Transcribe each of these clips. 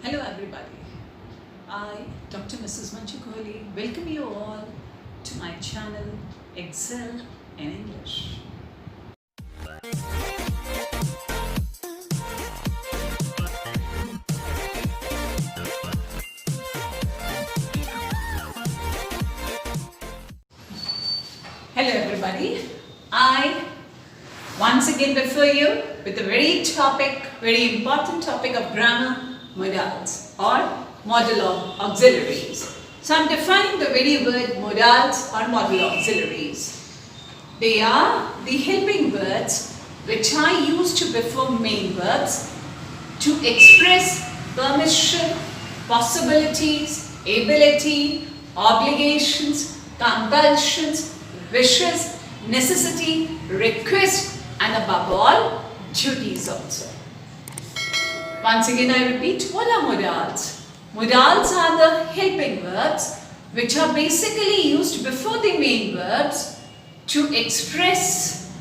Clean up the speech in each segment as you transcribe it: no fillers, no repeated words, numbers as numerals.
Hello everybody. I, Dr. Mrs. Manju Kohli, welcome you all to my channel Excel in English. Hello everybody. I once again refer you with a very important topic of grammar modals or modal auxiliaries. So I am defining the very word modals or modal auxiliaries. They are the helping words which are used to before main verbs to express permission, possibilities, ability, obligations, compulsions, wishes, necessity, request, and above all, duties also. Once again I repeat, what are modals? Modals are the helping verbs which are basically used before the main verbs to express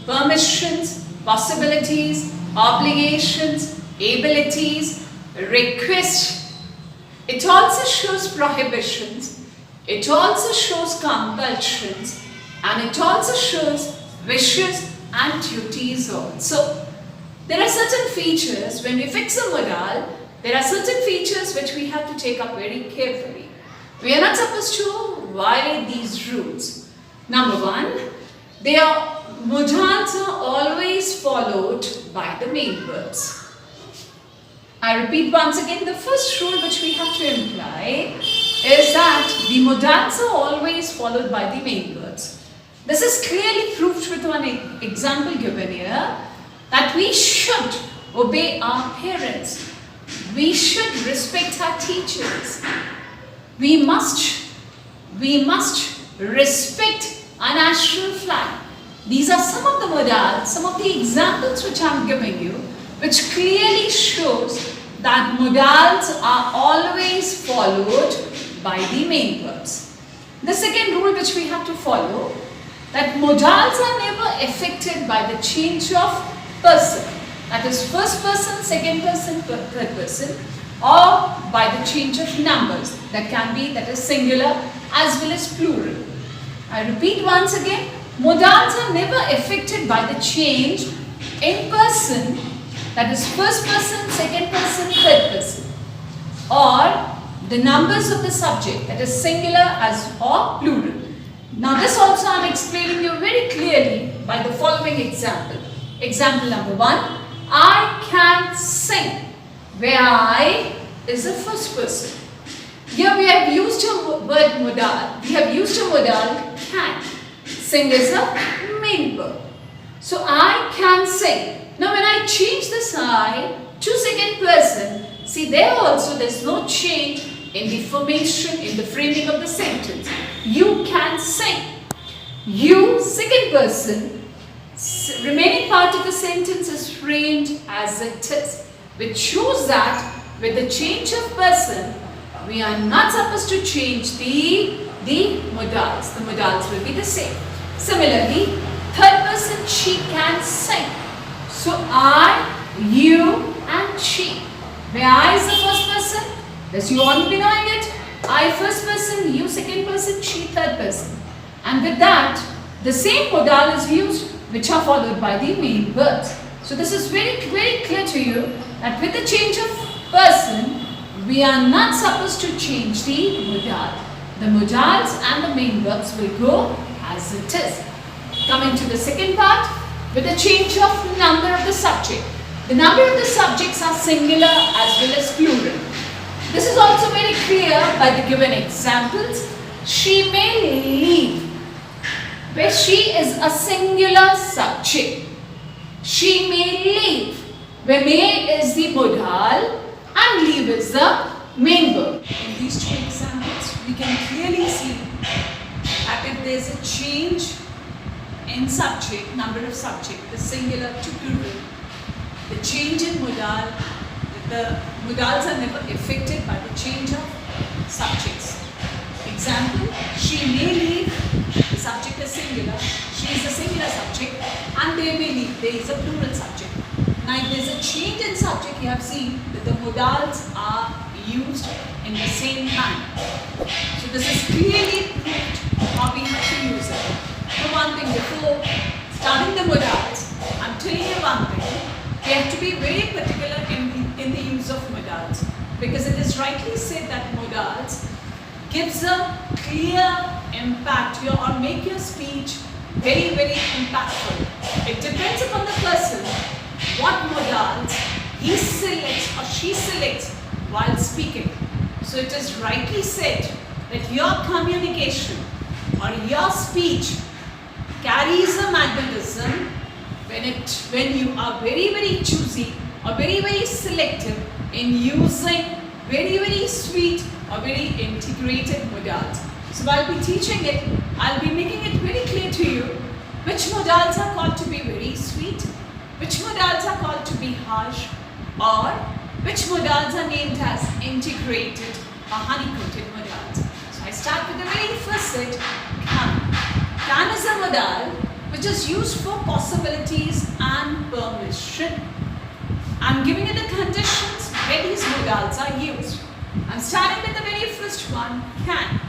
permissions, possibilities, obligations, abilities, request. It also shows prohibitions, it also shows compulsions, and it also shows wishes and duties also. There are certain features, when we fix a modal, there are certain features which we have to take up very carefully. We are not supposed to violate these rules. Number one, modals are always followed by the main verbs. I repeat once again, the first rule which we have to imply is that the modals are always followed by the main verbs. This is clearly proved with one example given here, that we should obey our parents. We should respect our teachers. We must respect our national flag. These are some of the modals, some of the examples which I am giving you, which clearly shows that modals are always followed by the main verbs. The second rule which we have to follow, that modals are never affected by the change of person. That is first person, second person, third person, or by the change of numbers. That is singular as well as plural. I repeat once again, modals are never affected by the change in person, that is first person, second person, third person, or the numbers of the subject, that is singular as or plural. Now this also I am explaining you very clearly by the following example. Example number one, I can sing, where I is the first person. Here we have used a word modal. We have used a modal can. Sing is a main verb. So I can sing. Now when I change this I to second person, see there also there is no change in the formation, in the framing of the sentence. You can sing. You, second person, remaining part of the sentence is framed as it is, which shows that with the change of person, we are not supposed to change the modals. The modals will be the same. Similarly, third person, she can sing. So I, you, and she. Where I is the first person, as you all be knowing it, I first person, you second person, she third person. And with that, the same modal is used which are followed by the main verbs. So this is very clear to you that with the change of person, we are not supposed to change the modal. The modals and the main verbs will go as it is. Coming to the second part, with the change of number of the subject. The number of the subjects are singular as well as plural. This is also very clear by the given examples. She may leave, where she is a singular subject. She may leave, where may is the modal and leave is the main verb. In these two examples, we can clearly see that if there is a change in subject, number of subject, the singular to plural, the change in modal, the modals are never affected by the change of subjects. Example, she may leave, the subject is singular, she is a singular subject, and they may leave, there is a plural subject. Now if there's a change in subject, you have seen that the modals are used in the same time. So this is clearly proved how we have to use it. For one thing, before starting the modals, I'm telling you one thing, we have to be very particular in the use of modals, because it is rightly said that modals gives a clear impact or make your speech very, very impactful. It depends upon the person what modals he selects or she selects while speaking. So it is rightly said that your communication or your speech carries a magnetism when you are very, very choosy or very, very selective in using very, very sweet or very integrated modals. So while I'll be teaching it, I'll be making it very clear to you which modals are called to be very sweet, which modals are called to be harsh, or which modals are named as integrated or honey-coated modals. So I start with the very first set, can. Can is a modal which is used for possibilities and permission. I'm giving you the conditions where these modals are used. I'm starting with the very first one, can,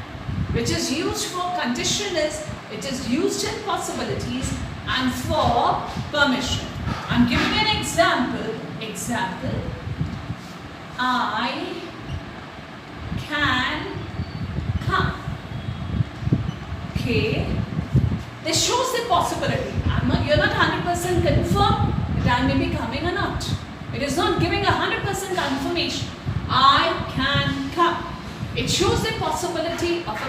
which is used for condition is it is used in possibilities and for permission. I'm giving you an example. Example, I can come. Okay, this shows the possibility. You're not 100% confirmed that I may be coming or not. It is not giving 100% confirmation. I can come. It shows the possibility of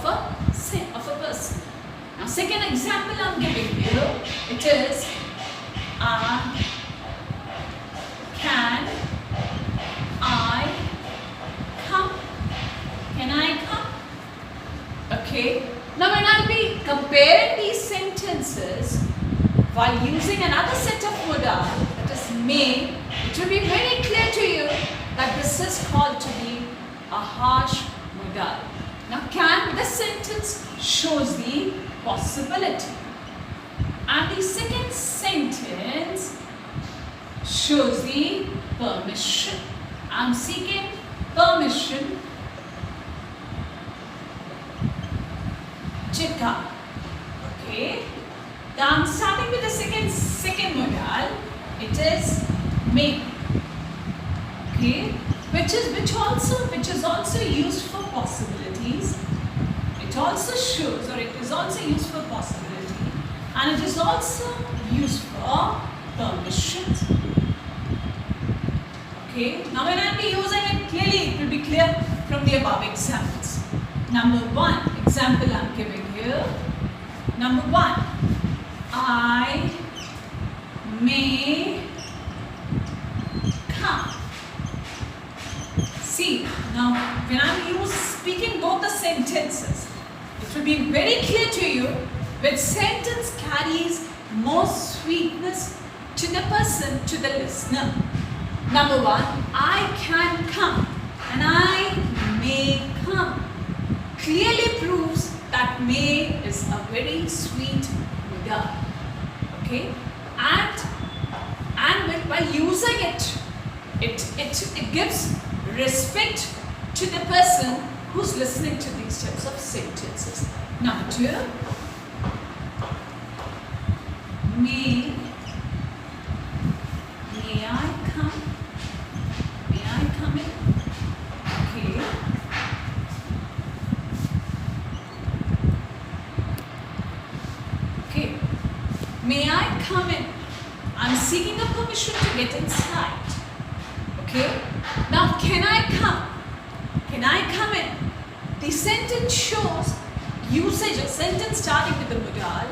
a person. Now, second example I'm giving you, it is can I come? Can I come? Okay. Now, when I'll be comparing these sentences while using another set of modal, that is may, it will be very clear to you that this is called to be a harsh modal. Now, can, this sentence shows the possibility, and the second sentence shows the permission. I'm seeking permission to come. Okay. Now I'm starting with the second modal. It is may. Okay, which is also used for possibilities. It also shows, or it is also used for possibility, and it is also used for permissions. Okay, now when I will be using it, clearly it will be clear from the above examples. Number one, example I am giving here. Number one, I may come. See, now when I am speaking both the sentences, it will be very clear to you which sentence carries more sweetness to the person, to the listener. Number one, I can come and I may come. Clearly proves that may is a very sweet modal. Okay, and by using it, it gives respect to the person who's listening to these types of sentences. Number two, may I come? May I come in? Okay. Okay. May I come in? I'm seeking a permission to get inside. Okay. Now, can I come? Can I come in? The sentence shows usage, a sentence starting with the modal,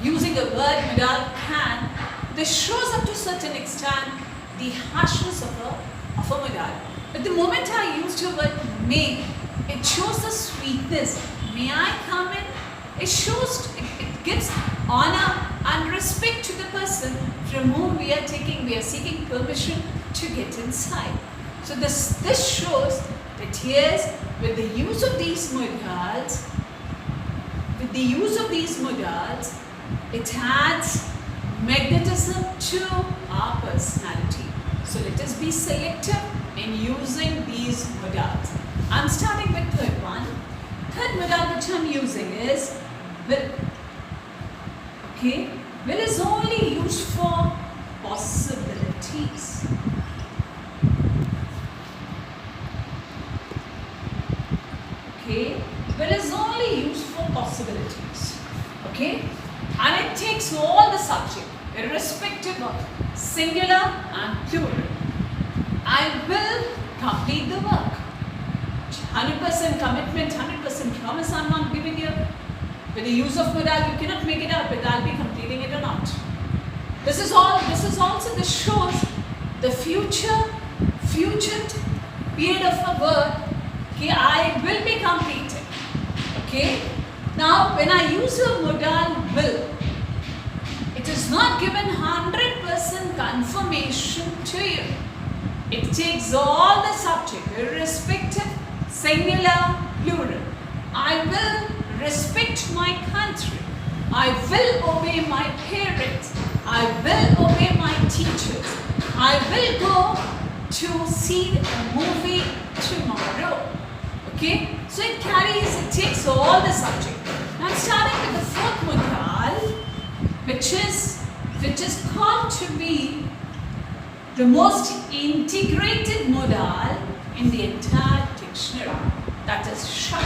using the word modal can. This shows up to a certain extent the harshness of a modal. But the moment I used the word may, it shows the sweetness. May I come in? It shows, it gives honor and respect to the person from whom we are seeking permission to get inside. So this shows that yes, with the use of these modals, it adds magnetism to our personality. So let us be selective in using these modals. I'm starting with third one. Third modal which I'm using is will. Okay, will is only used for possibilities. Okay, will is only used for possibilities. Okay, and it takes all the subject, irrespective of singular and plural. I will complete the work. 100% commitment, 100% promise I'm not giving you. With the use of modal, you cannot make it up whether I'll be completing it or not. This is shows the future period of a word. Okay, I will be completing. Okay. Now, when I use a modal will, it is not given 100% confirmation to you. It takes all the subject, irrespective, singular, plural. I will respect my country. I will obey my parents. I will obey my teachers. I will go to see a movie tomorrow. Okay? So it takes all the subject. Now I'm starting with the fourth modal, which is called to be the most integrated modal in the entire dictionary. That is shall.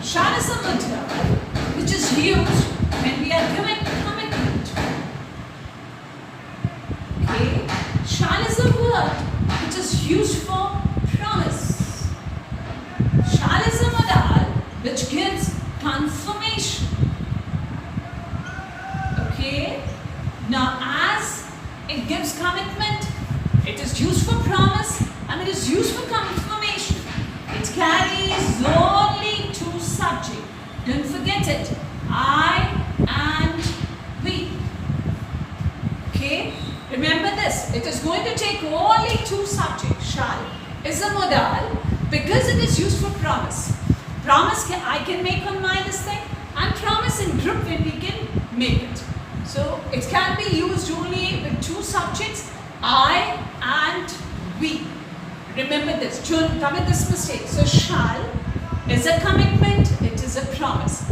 Shall is a modal which is used when we are giving commitment. Okay? Shall is a word which is used for promise. Shall is a modal which gives confirmation. Okay? Now, as it gives commitment, it is used for promise, and it is used for confirmation. It carries only two subjects. Don't forget it. I and we. Okay? Remember this. It is going to take only two subjects. Shall is a modal because it is used for promise. Promise I can make on my this thing, and promise in group when we can make it. So it can be used only with two subjects, I and we. Remember this, don't commit this mistake. So shall is a commitment, it is a promise.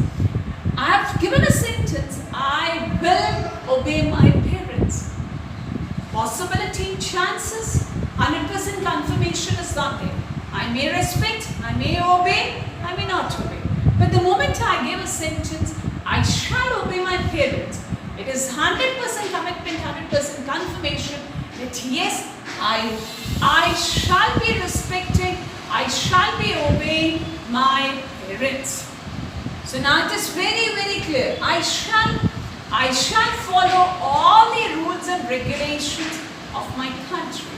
I have given a sentence, I will obey my parents. Possibility, chances, 100% confirmation is not there. I may respect, I may obey, I may not obey. But the moment I give a sentence, I shall obey my parents, it is 100% commitment, 100% confirmation that yes, I shall be respecting, I shall be obeying my parents. So now it is very, very clear. I shall follow all the rules and regulations of my country.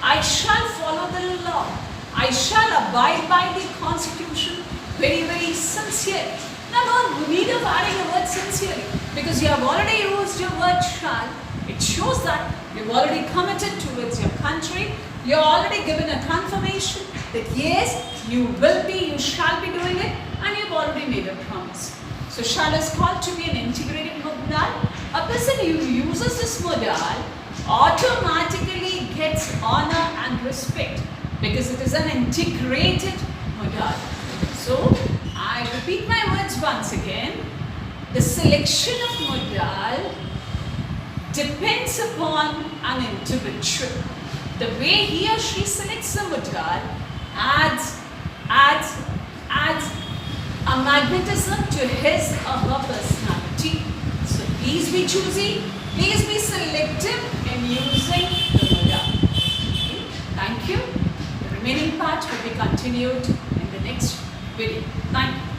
I shall follow the law. I shall abide by the constitution very, very sincerely. Now, no need of adding a word sincerely, because you have already used your word shall. It shows that you've already committed towards your country. You're already given a confirmation that yes, you shall be doing it, and you've already made a promise. So shall is called to be an integrated modal. A person who uses this modal automatically gets honor and respect because it is an integrated modal. So I repeat my words once again. The selection of modal depends upon an individual. The way he or she selects a modal adds a magnetism to his or her personality. So please be choosy, please be selective in using the modal. Okay. Thank you. The remaining part will be continued in the next video. Thank you.